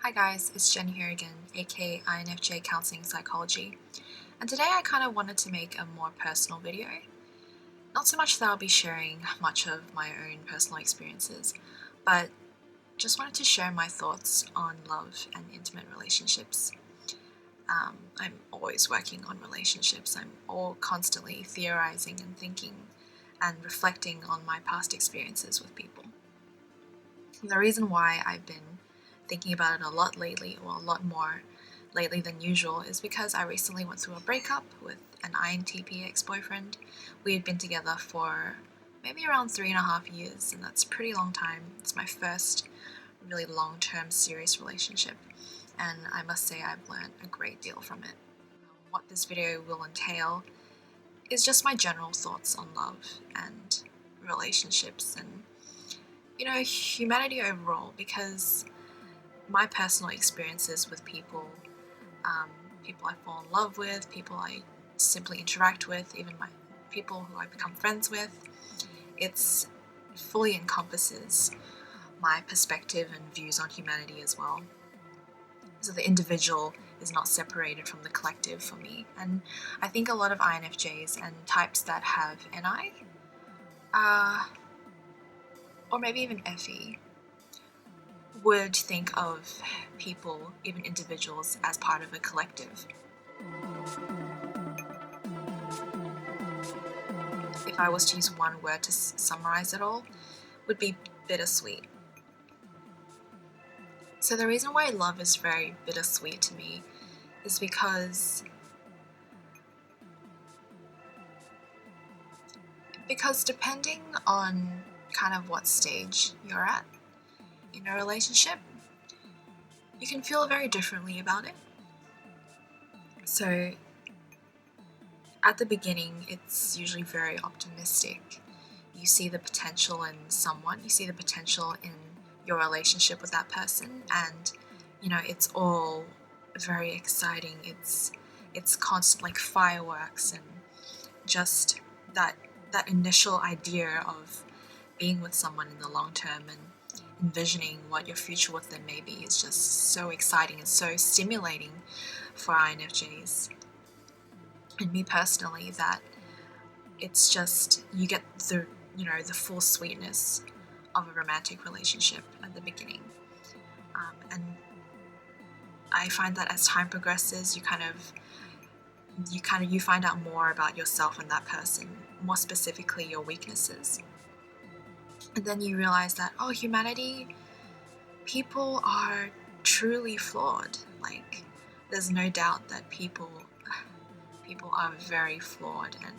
Hi guys, it's Jenn here again, aka INFJ Counseling Psychology, and today I kind of wanted to make a more personal video. Not so much that I'll be sharing much of my own personal experiences, but just wanted to share my thoughts on love and intimate relationships. I'm always working on relationships. I'm all constantly theorizing and thinking and reflecting on my past experiences with people. And the reason why I've been thinking about it a lot lately, or a lot more lately than usual, is because I recently went through a breakup with an INTP ex-boyfriend. We had been together for maybe around 3.5 years, and that's a pretty long time. It's my first really long-term serious relationship, and I must say I've learned a great deal from it. What this video will entail is just my general thoughts on love and relationships and, humanity overall, because my personal experiences with people, people I fall in love with, people I simply interact with, even my people who I become friends with, it's fully encompasses my perspective and views on humanity as well. So the individual is not separated from the collective for me. And I think a lot of INFJs and types that have NI, or maybe even FE, would think of people, even individuals, as part of a collective. If I was to use one word to summarize it all, would be bittersweet. So the reason why love is very bittersweet to me is because depending on kind of what stage you're at in a relationship, you can feel very differently about it. So at the beginning, it's usually very optimistic. You see the potential in someone, you see the potential in your relationship with that person, and it's all very exciting. It's constant, like fireworks, and just that initial idea of being with someone in the long term and envisioning what your future with them may be is just so exciting and so stimulating for INFJs. And me personally, that it's just, you get the full sweetness of a romantic relationship at the beginning, and I find that as time progresses, you find out more about yourself and that person, more specifically your weaknesses, and then you realize that, oh, humanity, people are truly flawed. Like, there's no doubt that people are very flawed and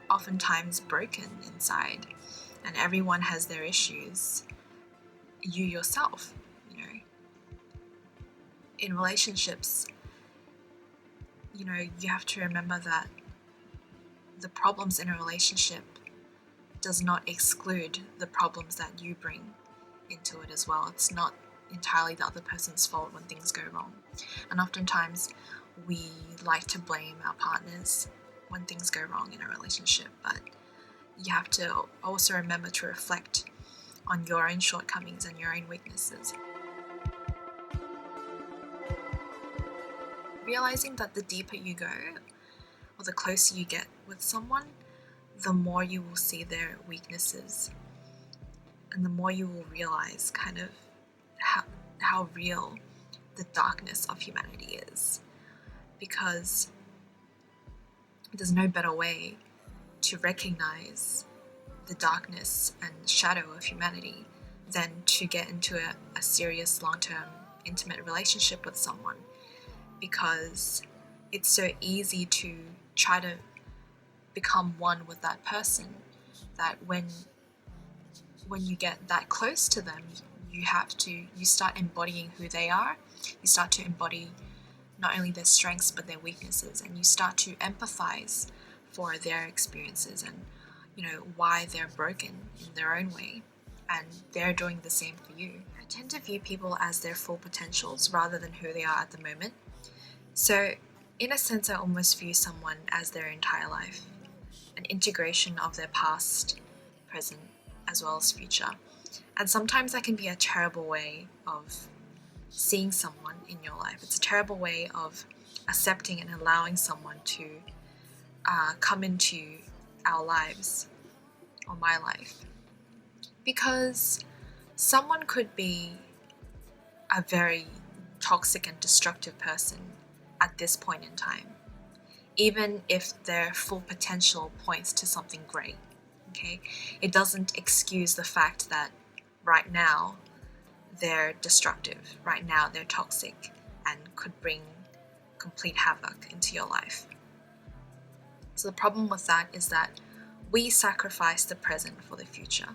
oftentimes broken inside, and everyone has their issues. You yourself, in relationships, you have to remember that the problems in a relationship does not exclude the problems that you bring into it as well. It's not entirely the other person's fault when things go wrong, and oftentimes we like to blame our partners when things go wrong in a relationship, but you have to also remember to reflect on your own shortcomings and your own weaknesses. Realizing that the deeper you go, or the closer you get with someone, the more you will see their weaknesses, and the more you will realize kind of how real the darkness of humanity is. Because there's no better way to recognize the darkness and shadow of humanity than to get into a serious, long-term, intimate relationship with someone, because it's so easy to try to become one with that person, that when you get that close to them, you start embodying who they are. You start to embody not only their strengths but their weaknesses, and you start to empathize for their experiences and why they're broken in their own way, and they're doing the same for you. I tend to view people as their full potentials rather than who they are at the moment. So in a sense, I almost view someone as their entire life, an integration of their past, present, as well as future. And sometimes that can be a terrible way of seeing someone in your life. It's a terrible way of accepting and allowing someone to come into our lives, or my life. Because someone could be a very toxic and destructive person at this point in time, even if their full potential points to something great. Okay, it doesn't excuse the fact that right now they're destructive, right now they're toxic, and could bring complete havoc into your life. So the problem with that is that we sacrifice the present for the future.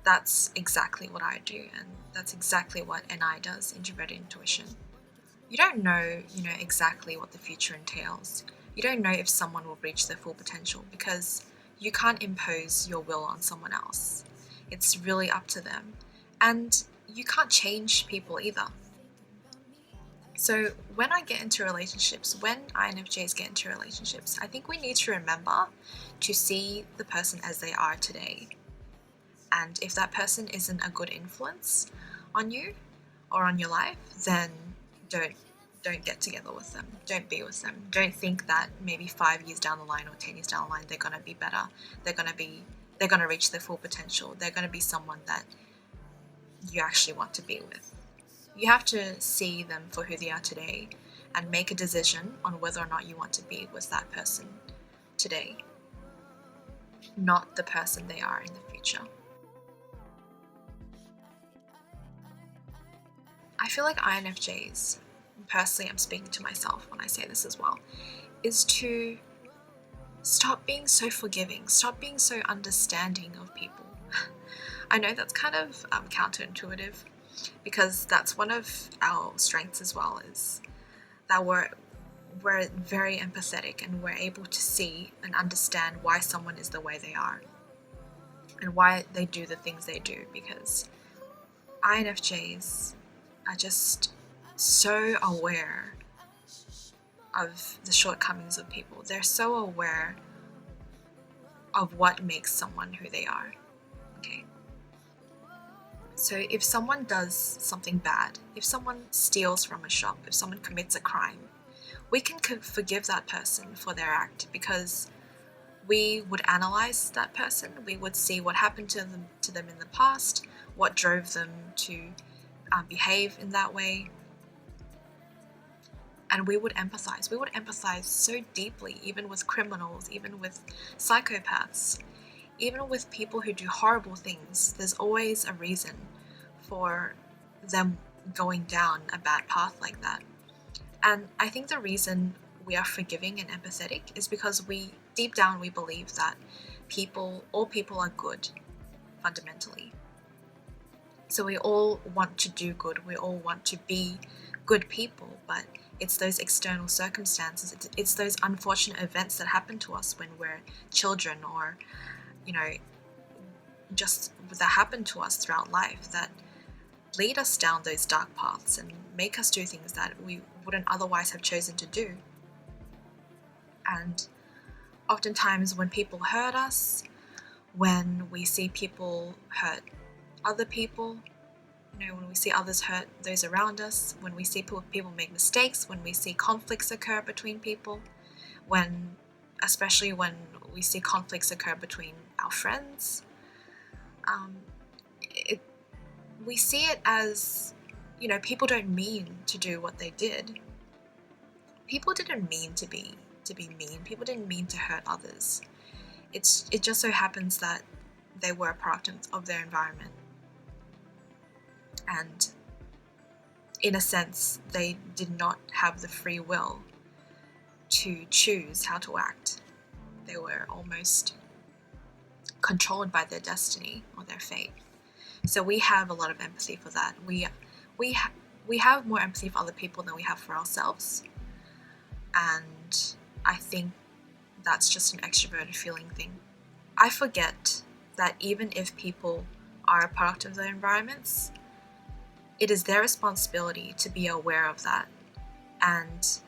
That's exactly what I do, and that's exactly what NI does, introverted intuition. You don't know, exactly what the future entails. You don't know if someone will reach their full potential because you can't impose your will on someone else. It's really up to them. And you can't change people either. So when I get into relationships, when INFJs get into relationships, I think we need to remember to see the person as they are today. And if that person isn't a good influence on you or on your life, then don't get together with them. Don't be with them. Don't think that maybe 5 years down the line or 10 years down the line they're gonna be better. They're gonna reach their full potential. They're gonna be someone that you actually want to be with. You have to see them for who they are today and make a decision on whether or not you want to be with that person today, not the person they are in the future. I feel like INFJs, personally I'm speaking to myself when I say this as well, is to stop being so forgiving, stop being so understanding of people. I know that's kind of counterintuitive, because that's one of our strengths as well, is that we're very empathetic and we're able to see and understand why someone is the way they are and why they do the things they do, because INFJs are just so aware of the shortcomings of people. They're so aware of what makes someone who they are. Okay. So if someone does something bad, if someone steals from a shop, if someone commits a crime, we can forgive that person for their act because we would analyze that person. We would see what happened to them in the past, what drove them to behave in that way. And we would empathize. We would empathize so deeply, even with criminals, even with psychopaths, even with people who do horrible things. There's always a reason for them going down a bad path like that. And I think the reason we are forgiving and empathetic is because deep down we believe that all people are good, fundamentally. So we all want to do good, we all want to be good people, but it's those external circumstances, it's those unfortunate events that happen to us when we're children, or just that happen to us throughout life, that lead us down those dark paths and make us do things that we wouldn't otherwise have chosen to do. And oftentimes when people hurt us, when we see people hurt other people, when we see others hurt those around us, when we see people make mistakes, when we see conflicts occur between people, especially when we see conflicts occur between our friends, we see it as, people don't mean to do what they did. People didn't mean to be mean. People didn't mean to hurt others. It just so happens that they were a product of their environment. And in a sense, they did not have the free will to choose how to act. They were almost controlled by their destiny or their fate. So we have a lot of empathy for that. We have more empathy for other people than we have for ourselves. And I think that's just an extroverted feeling thing. I forget that even if people are a product of their environments, it is their responsibility to be aware of that and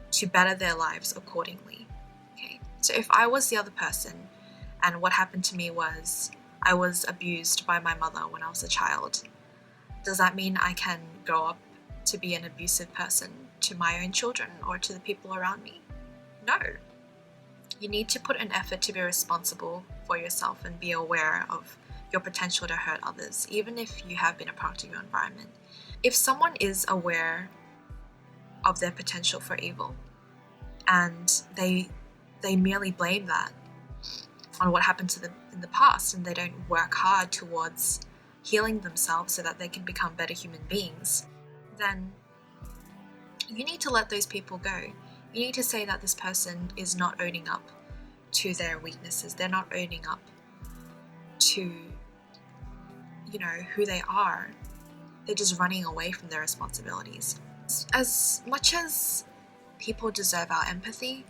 to better their lives accordingly. Okay. So if I was the other person and what happened to me was I was abused by my mother when I was a child, does that mean I can grow up to be an abusive person to my own children or to the people around me. No. You need to put an effort to be responsible for yourself and be aware of your potential to hurt others, even if you have been a product of your environment. If someone is aware of their potential for evil and they merely blame that on what happened to them in the past, and they don't work hard towards healing themselves so that they can become better human beings, then you need to let those people go. You need to say that this person is not owning up to their weaknesses. They're not owning up to, who they are. They're just running away from their responsibilities. As much as people deserve our empathy,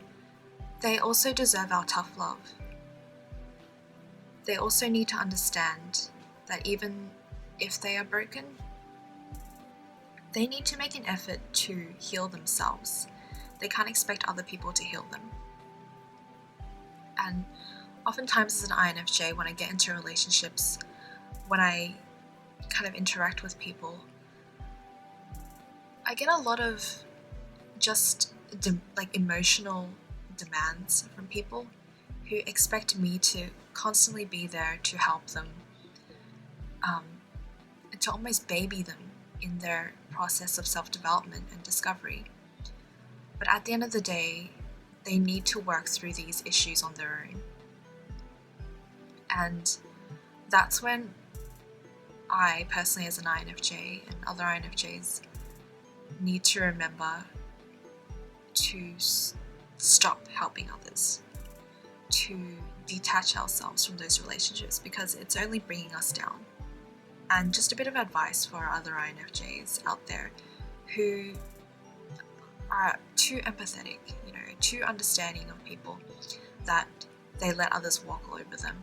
they also deserve our tough love. They also need to understand that even if they are broken, they need to make an effort to heal themselves. They can't expect other people to heal them. And oftentimes as an INFJ, when I get into relationships, when I kind of interact with people, I get a lot of just emotional demands from people who expect me to constantly be there to help them, and to almost baby them in their process of self-development and discovery. But at the end of the day, they need to work through these issues on their own. And that's when I personally, as an INFJ and other INFJs, need to remember to stop helping others, to detach ourselves from those relationships, because it's only bringing us down. And just a bit of advice for other INFJs out there who are too empathetic, too understanding of people, that they let others walk all over them.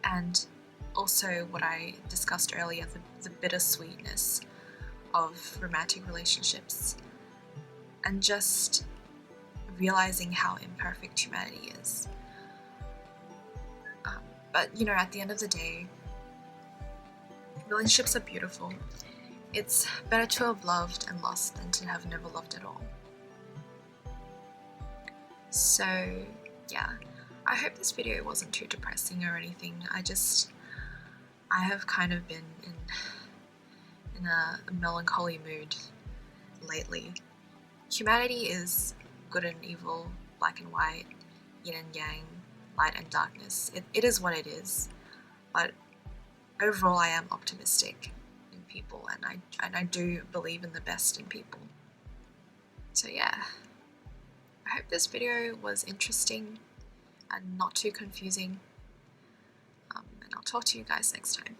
And also what I discussed earlier, the bittersweetness of romantic relationships, and just realizing how imperfect humanity is. But at the end of the day, relationships are beautiful. It's better to have loved and lost than to have never loved at all. So yeah, I hope this video wasn't too depressing or anything. I have kind of been in a melancholy mood lately. Humanity is good and evil, black and white, yin and yang, light and darkness. It is what it is. But overall, I am optimistic in people, and I do believe in the best in people. So yeah, I hope this video was interesting and not too confusing. And I'll talk to you guys next time.